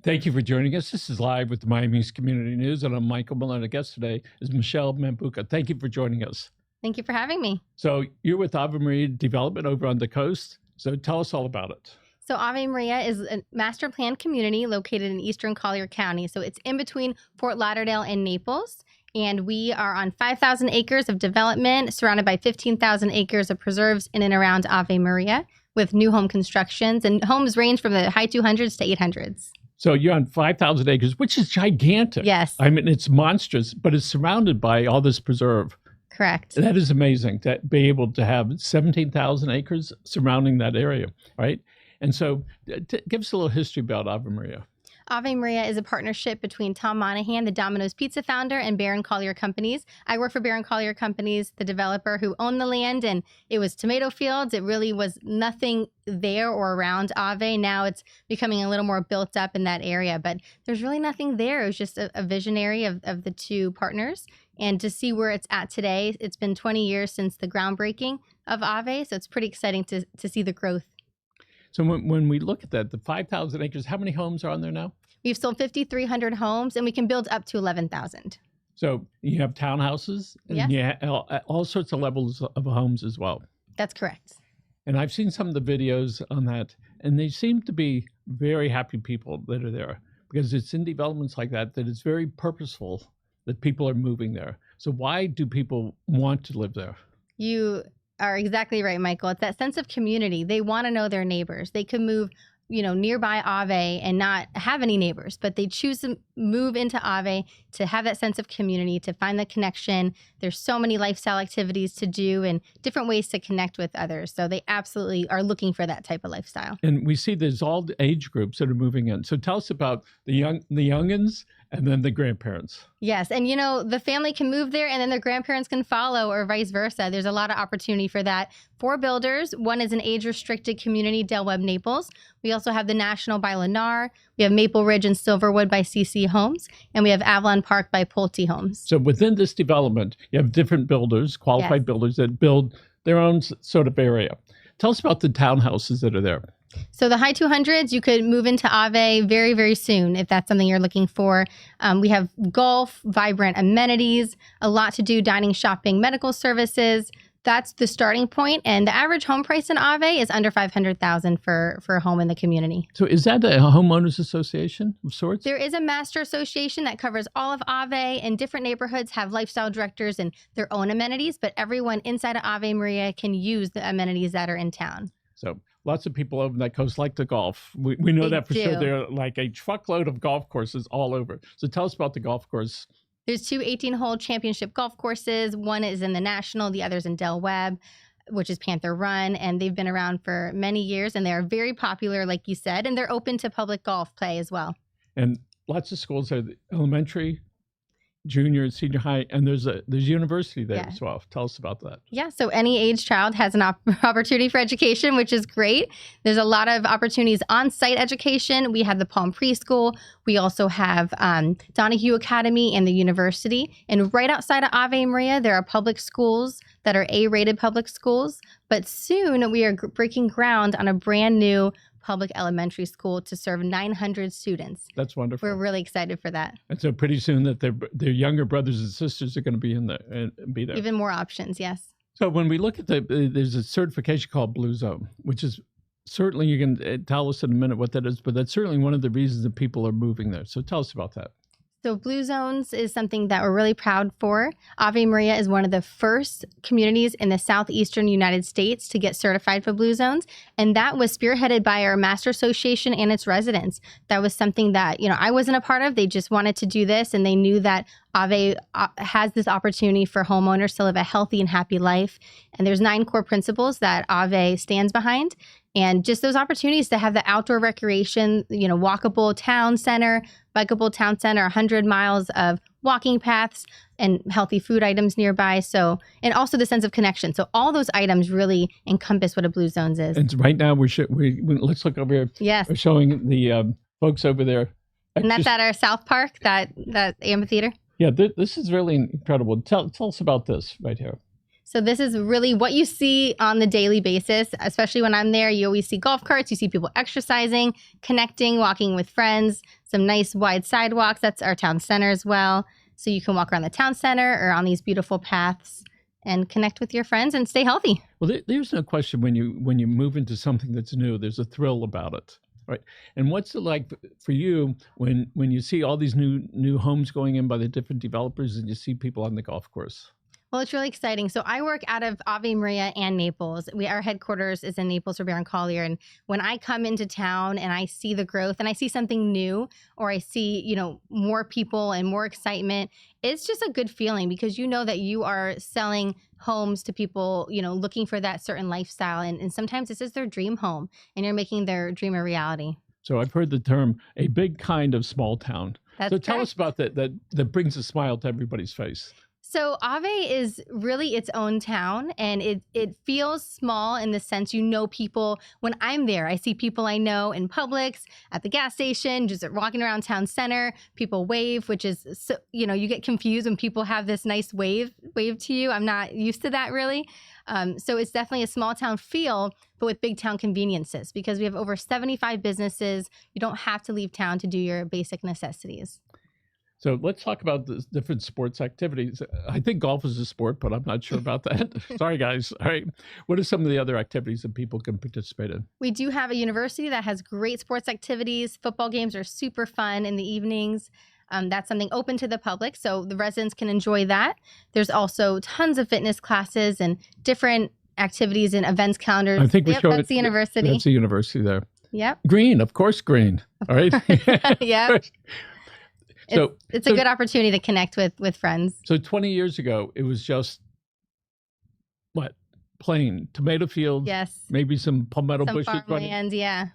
Thank you for joining us. This is Live with the Miami East Community News, and I'm Michael Miller. And our guest today is Michelle Mambuca. Thank you for joining us. Thank you for having me. So you're with Ave Maria Development over on the coast. So tell us all about it. So Ave Maria is a master planned community located in eastern Collier County. So it's in between Fort Lauderdale and Naples. And we are on 5,000 acres of development, surrounded by 15,000 acres of preserves in and around Ave Maria with new home constructions. And homes range from the high 200s to 800s. So you're on 5,000 acres, which is gigantic. Yes. I mean, it's monstrous, but it's surrounded by all this preserve. Correct. That is amazing to be able to have 17,000 acres surrounding that area, right? And so give us a little history about Ave Maria. Ave Maria is a partnership between Tom Monahan, the Domino's Pizza founder, and Barron Collier Companies. I work for Barron Collier Companies, the developer who owned the land, and it was tomato fields. It really was nothing there or around Ave. Now it's becoming a little more built up in that area, but there's really nothing there. It was just a visionary of the two partners. And to see where it's at today, it's been 20 years since the groundbreaking of Ave, so it's pretty exciting to see the growth. So when we look at that, the 5,000 acres, how many homes are on there now? We've sold 5,300 homes, and we can build up to 11,000. So you have townhouses, and Yes. you have all sorts of levels of homes as well. That's correct. And I've seen some of the videos on that, and they seem to be very happy people that are there because it's in developments like that it's very purposeful that people are moving there. So why do people want to live there? You are exactly right, Michael. It's that sense of community. They want to know their neighbors. They could move, nearby Ave and not have any neighbors, but they choose to move into Ave to have that sense of community, to find the connection. There's so many lifestyle activities to do and different ways to connect with others. So they absolutely are looking for that type of lifestyle. And we see there's all the age groups that are moving in. So tell us about the youngins and then the grandparents. Yes. And, the family can move there and then their grandparents can follow or vice versa. There's a lot of opportunity for that. 4 builders. One is an age-restricted community, Del Webb, Naples. We also have the National by Lennar. We have Maple Ridge and Silverwood by CC Homes. And we have Avalon Park by Pulte Homes. So within this development, you have different builders, qualified builders that build their own sort of area. Tell us about the townhouses that are there. So the high 200s, you could move into Ave very, very soon if that's something you're looking for. We have golf, vibrant amenities, a lot to do, dining, shopping, medical services. That's the starting point. And the average home price in Ave is under $500,000 for a home in the community. So is that a homeowners association of sorts? There is a master association that covers all of Ave, and different neighborhoods have lifestyle directors and their own amenities, but everyone inside of Ave Maria can use the amenities that are in town. So lots of people over that coast like to golf. We know They that for sure. do. There are like a truckload of golf courses all over. So tell us about the golf course. There's 2 18-hole championship golf courses. One is in the National, the other's in Del Webb, which is Panther Run, and they've been around for many years, and they're very popular, like you said, and they're open to public golf play as well. And lots of schools are elementary, junior, senior high, and there's university there as well. Tell us about that. Yeah, so any age child has an opportunity for education, which is great. There's a lot of opportunities on-site education. We have the Palm Preschool. We also have Donahue Academy and the university. And right outside of Ave Maria, there are public schools that are A-rated public schools. But soon we are breaking ground on a brand new public elementary school to serve 900 students. That's wonderful. We're really excited for that. And so pretty soon that their younger brothers and sisters are going to be in there and be there. Even more options, yes. So when we look at there's a certification called Blue Zone, which is certainly, you can tell us in a minute what that is, but that's certainly one of the reasons that people are moving there. So tell us about that. So Blue Zones is something that we're really proud for. Ave Maria is one of the first communities in the southeastern United States to get certified for Blue Zones. And that was spearheaded by our Master Association and its residents. That was something that, I wasn't a part of. They just wanted to do this, and they knew that Ave has this opportunity for homeowners to live a healthy and happy life. And there's 9 core principles that Ave stands behind. And just those opportunities to have the outdoor recreation, walkable town center, bikeable town center, 100 miles of walking paths and healthy food items nearby. So, and also the sense of connection. So all those items really encompass what a Blue Zones is. And right now let's look over here. Yes. We're showing the folks over there. And that's at our South Park, that amphitheater. Yeah, this is really incredible. Tell us about this right here. So this is really what you see on the daily basis, especially when I'm there. You always see golf carts, you see people exercising, connecting, walking with friends, some nice wide sidewalks. That's our town center as well. So you can walk around the town center or on these beautiful paths and connect with your friends and stay healthy. Well, there's no question when you move into something that's new, there's a thrill about it, right? And what's it like for you when you see all these new homes going in by the different developers and you see people on the golf course? Well, it's really exciting. So I work out of Ave Maria and Naples. Our headquarters is in Naples, Ribera and Collier. And when I come into town and I see the growth and I see something new, or I see, more people and more excitement, it's just a good feeling because you know that you are selling homes to people, looking for that certain lifestyle. And sometimes this is their dream home and you're making their dream a reality. So I've heard the term a big kind of small town. That's so tell correct. us about that brings a smile to everybody's face. So Ave is really its own town, and it feels small in the sense people. When I'm there, I see people I know in Publix, at the gas station, just walking around town center. People wave, which is, so, you get confused when people have this nice wave to you. I'm not used to that really. So it's definitely a small town feel, but with big town conveniences because we have over 75 businesses. You don't have to leave town to do your basic necessities. So let's talk about the different sports activities. I think golf is a sport, but I'm not sure about that. Sorry, guys. All right. What are some of the other activities that people can participate in? We do have a university that has great sports activities. Football games are super fun in the evenings. That's something open to the public, so the residents can enjoy that. There's also tons of fitness classes and different activities and events calendars. I think we showed that's the university. That's the university there. Yep. Green, of course, green. All right. Yep. So it's a good opportunity to connect with friends. So 20 years ago, it was just plain tomato fields. Yes. Maybe some palmetto bushes. Farmland, yeah.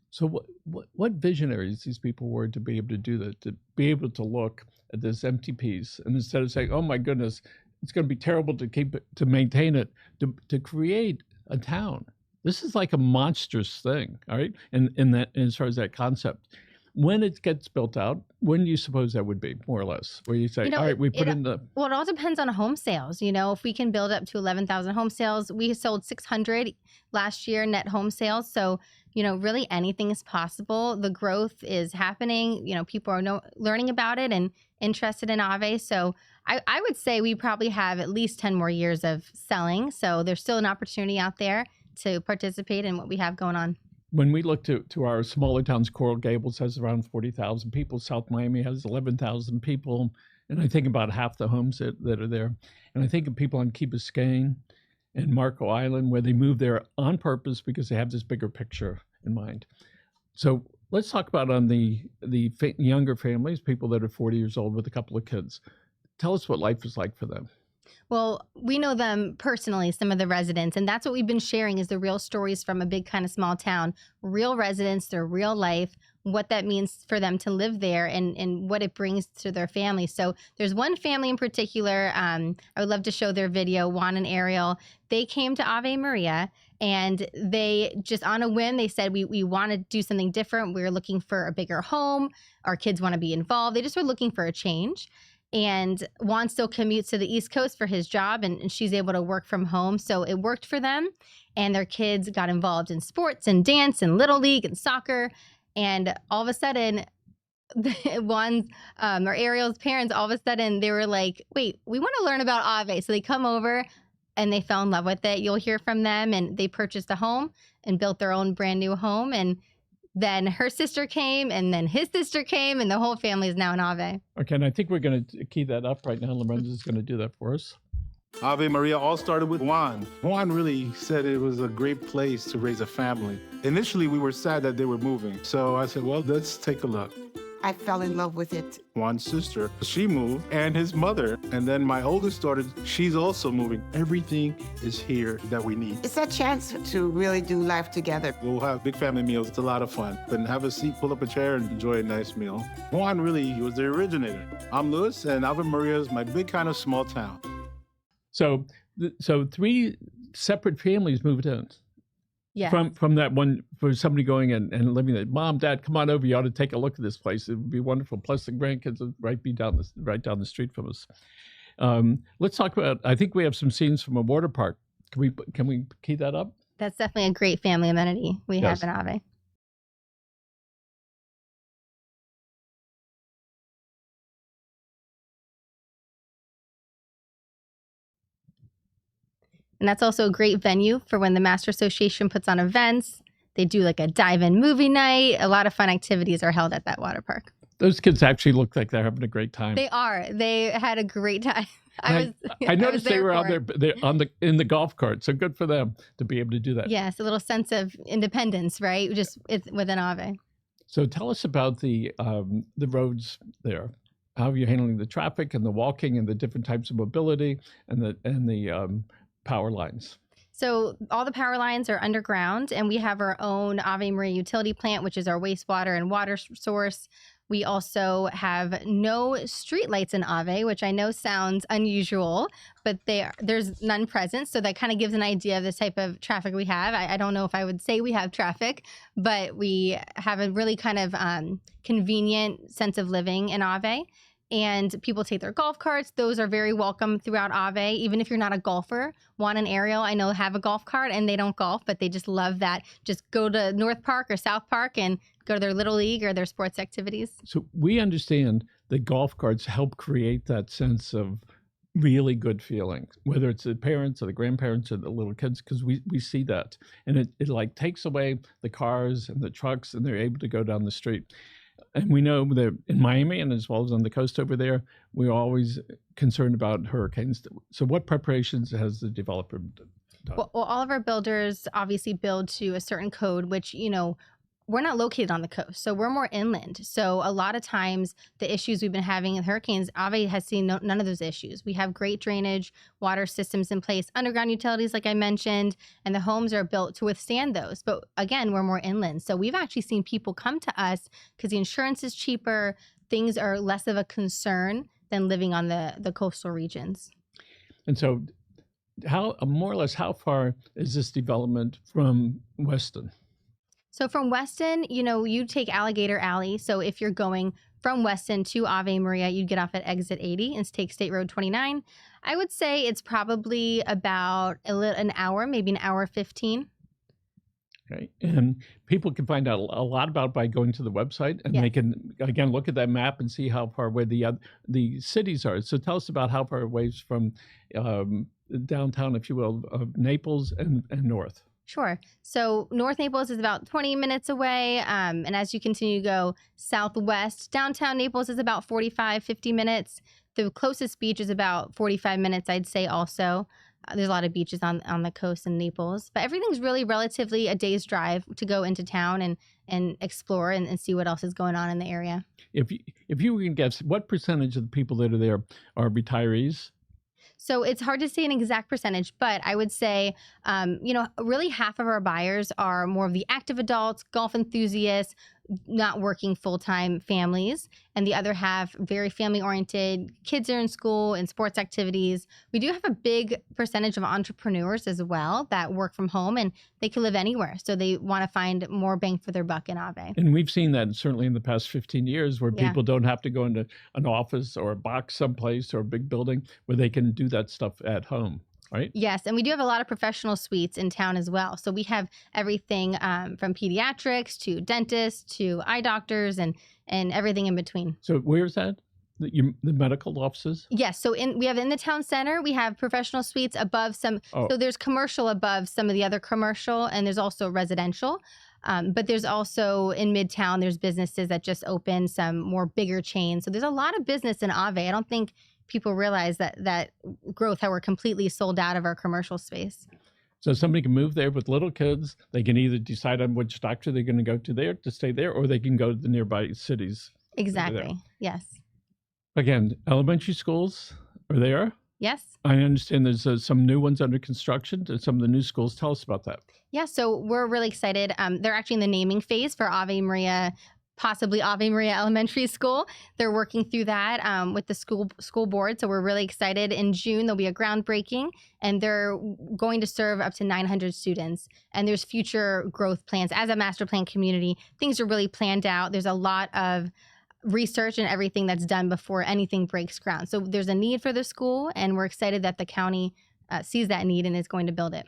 So what visionaries these people were to be able to do that, to be able to look at this empty piece and instead of saying, "Oh my goodness, it's going to be terrible to maintain it," to create a town. This is like a monstrous thing, all right? And as far as that concept. When it gets built out, when do you suppose that would be, more or less? Where you say, all right, we put in the... Well, it all depends on home sales. If we can build up to 11,000 home sales, we sold 600 last year net home sales. So, really anything is possible. The growth is happening. People are learning about it and interested in Ave. So I would say we probably have at least 10 more years of selling. So there's still an opportunity out there to participate in what we have going on. When we look to our smaller towns, Coral Gables has around 40,000 people. South Miami has 11,000 people. And I think about half the homes that are there. And I think of people on Key Biscayne and Marco Island where they move there on purpose because they have this bigger picture in mind. So let's talk about on the younger families, people that are 40 years old with a couple of kids. Tell us what life is like for them. Well, we know them personally, some of the residents, and that's what we've been sharing is the real stories from a big kind of small town, real residents, their real life, what that means for them to live there and what it brings to their family. So there's one family in particular, I would love to show their video, Juan and Ariel. They came to Ave Maria and they just on a whim, they said, we want to do something different. We're looking for a bigger home. Our kids want to be involved. They just were looking for a change. And Juan still commutes to the East Coast for his job, and she's able to work from home. So it worked for them. And their kids got involved in sports and dance and Little League and soccer. And all of a sudden, Juan's or Ariel's parents, all of a sudden, they were like, wait, we want to learn about Ave. So they come over and they fell in love with it. You'll hear from them. And they purchased a home and built their own brand new home. And then her sister came, and then his sister came, and the whole family is now in Ave. Okay, and I think we're going to key that up right now. Lorenzo's going to do that for us. Ave Maria all started with Juan. Juan really said it was a great place to raise a family. Initially, we were sad that they were moving. So I said, well, let's take a look. I fell in love with it. Juan's sister, she moved, and his mother. And then my oldest daughter, she's also moving. Everything is here that we need. It's a chance to really do life together. We'll have big family meals. It's a lot of fun. Then have a seat, pull up a chair, and enjoy a nice meal. Juan really was the originator. I'm Louis, and Ave Maria is my big kind of small town. So 3 separate families moved in. Yeah. From that one, for somebody going and living there. Mom, Dad, come on over. You ought to take a look at this place. It would be wonderful. Plus the grandkids would right down the street from us. Let's talk about, I think we have some scenes from a water park. Can we key that up? That's definitely a great family amenity we Yes. have in Ave. And that's also a great venue for when the Master Association puts on events. They do like a dive-in movie night. A lot of fun activities are held at that water park. Those kids actually look like they're having a great time. They are. They had a great time. I noticed they were out there in the golf cart. So good for them to be able to do that. Yes, a little sense of independence, right? Just within Ave. So tell us about the roads there. How are you handling the traffic and the walking and the different types of mobility and the power lines? So all the power lines are underground, and we have our own Ave Maria utility plant, which is our wastewater and water source. We also have no street lights in Ave, which I know sounds unusual, but there's none present. So that kind of gives an idea of the type of traffic we have. I don't know if I would say we have traffic, but we have a really kind of convenient sense of living in Ave. And people take their golf carts. Those are very welcome throughout Ave. Even if you're not a golfer, Juan and Ariel, I know, have a golf cart, and they don't golf, but they just love that. Just go to North Park or South Park and go to their Little League or their sports activities. So we understand that golf carts help create that sense of really good feeling, whether it's the parents or the grandparents or the little kids, because we see that. And it like takes away the cars and the trucks, and they're able to go down the street. And we know that in Miami and as well as on the coast over there, we're always concerned about hurricanes. So what preparations has the developer done? Well, all of our builders obviously build to a certain code, which, we're not located on the coast, so we're more inland. So a lot of times the issues we've been having in hurricanes, Ave has seen none of those issues. We have great drainage, water systems in place, underground utilities, like I mentioned, and the homes are built to withstand those. But again, we're more inland. So we've actually seen people come to us because the insurance is cheaper. Things are less of a concern than living on the coastal regions. And so more or less, how far is this development from Weston? So from Weston, you take Alligator Alley. So if you're going from Weston to Ave Maria, you'd get off at exit 80 and take State Road 29. I would say it's probably about an hour, maybe an hour 15. Okay. And people can find out a lot about it by going to the website, and they can, again, look at that map and see how far away the cities are. So tell us about how far away from downtown, if you will, of Naples and north. Sure. So North Naples is about 20 minutes away. And as you continue to go southwest, downtown Naples is about 45, 50 minutes. The closest beach is about 45 minutes, I'd say also. There's a lot of beaches on the coast in Naples. But everything's really relatively a day's drive to go into town and explore and see what else is going on in the area. If you can guess, what percentage of the people that are there are retirees? So it's hard to say an exact percentage, but I would say, really half of our buyers are more of the active adults, golf enthusiasts, not working full-time families, and the other half very family-oriented. Kids are in school and sports activities. We do have a big percentage of entrepreneurs as well that work from home, and they can live anywhere. So they want to find more bang for their buck in Ave. And we've seen that certainly in the past 15 years where people don't have to go into an office or a box someplace or a big building, where they can do that stuff at home. Right? Yes, and we do have a lot of professional suites in town as well. So we have everything from pediatrics to dentists to eye doctors and everything in between. So where's that? The medical offices? Yes. So we have in the town center, we have professional suites above some. Oh. So there's commercial above some of the other commercial, and there's also residential. But there's also in Midtown, there's businesses that just open, some more bigger chains. So there's a lot of business in Ave. I don't think people realize that growth, how we're completely sold out of our commercial space. So somebody can move there with little kids. They can either decide on which doctor they're going to go to there to stay there, or they can go to the nearby cities. Exactly. Yes. Again, elementary schools are there. Yes. I understand there's some new ones under construction. Some of the new schools. Tell us about that. Yeah, so we're really excited. They're actually in the naming phase for Ave Maria, possibly Ave Maria Elementary School. They're working through that with the school board. So we're really excited. In June, there'll be a groundbreaking, and they're going to serve up to 900 students. And there's future growth plans. As a master plan community, things are really planned out. There's a lot of research and everything that's done before anything breaks ground. So there's a need for the school, and we're excited that the county sees that need and is going to build it.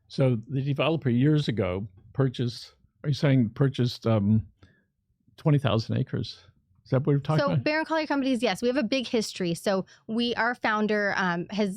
So the developer years ago purchased 20,000 acres. Is that what we're talking about? So Barron Collier Companies, yes, we have a big history. So our founder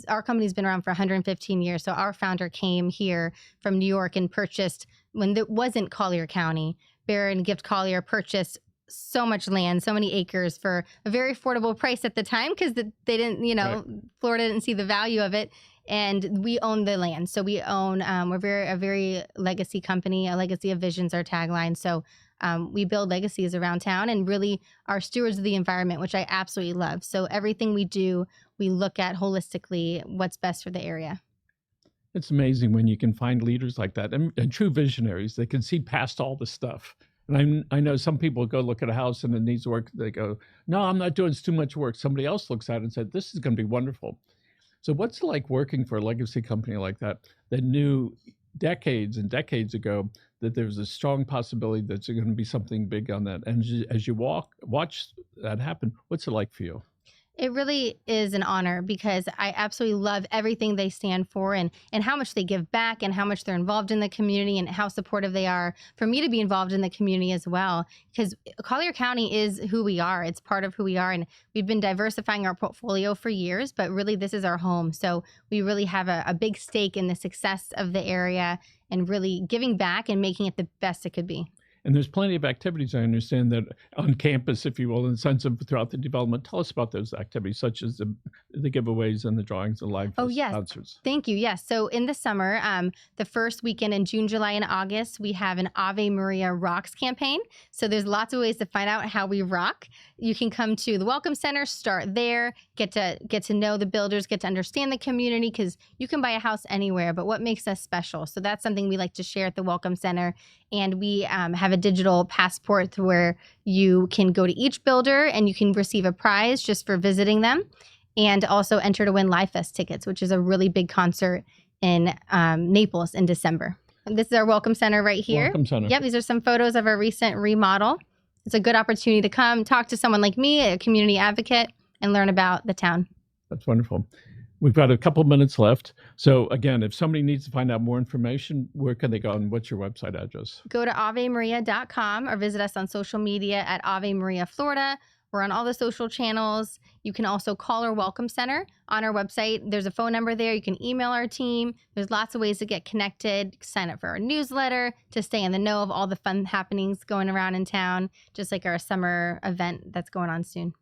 our company's been around for 115 years. So our founder came here from New York and purchased, when there wasn't Collier County, Barron Gift Collier purchased so much land, so many acres for a very affordable price at the time, because they didn't, Right. Florida didn't see the value of it. And we own the land. So we own, we're a very legacy company. A legacy of vision's our tagline. So we build legacies around town and really are stewards of the environment, which I absolutely love. So everything we do, we look at holistically what's best for the area. It's amazing when you can find leaders like that and true visionaries that can see past all the stuff. And I know some people go look at a house and it needs work. They go, no, I'm not doing, it's too much work. Somebody else looks at it and said, this is going to be wonderful. So what's it like working for a legacy company like that knew decades and decades ago that there's a strong possibility that there's going to be something big on that? And as you watch that happen, what's it like for you? It really is an honor, because I absolutely love everything they stand for, and how much they give back, and how much they're involved in the community, and how supportive they are for me to be involved in the community as well. Because Collier County is who we are. It's part of who we are. And we've been diversifying our portfolio for years, but really this is our home. So we really have a big stake in the success of the area, and really giving back and making it the best it could be. And there's plenty of activities, I understand, that on campus, if you will, in the sense of throughout the development. Tell us about those activities, such as the giveaways and the drawings and live yes. concerts. Thank you. Yes. So in the summer, the first weekend in June, July, and August, we have an Ave Maria Rocks campaign. So there's lots of ways to find out how we rock. You can come to the Welcome Center, start there, get to know the builders, get to understand the community, because you can buy a house anywhere, but what makes us special? So that's something we like to share at the Welcome Center. And we have a digital passport where you can go to each builder and you can receive a prize just for visiting them, and also enter to win Live Fest tickets, which is a really big concert in Naples in December. And this is our Welcome Center right here. Welcome Center. Yep, these are some photos of our recent remodel. It's a good opportunity to come talk to someone like me, a community advocate, and learn about the town. That's wonderful. We've got a couple minutes left. So again, if somebody needs to find out more information, where can they go, and what's your website address? Go to avemaria.com or visit us on social media at Ave Maria Florida. We're on all the social channels. You can also call our Welcome Center on our website. There's a phone number there. You can email our team. There's lots of ways to get connected. Sign up for our newsletter to stay in the know of all the fun happenings going around in town, just like our summer event that's going on soon.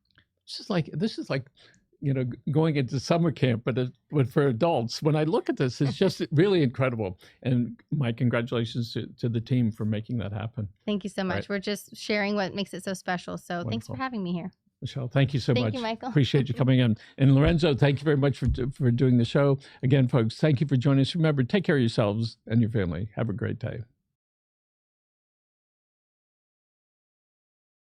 This is like going into summer camp, but for adults. When I look at this, it's just really incredible. And my congratulations to the team for making that happen. Thank you so much. Right. We're just sharing what makes it so special. So Wonderful. Thanks for having me here. Michelle, thank you so much. Thank you, Michael. Appreciate you coming in. And Lorenzo, thank you very much for doing the show. Again, folks, thank you for joining us. Remember, take care of yourselves and your family. Have a great day.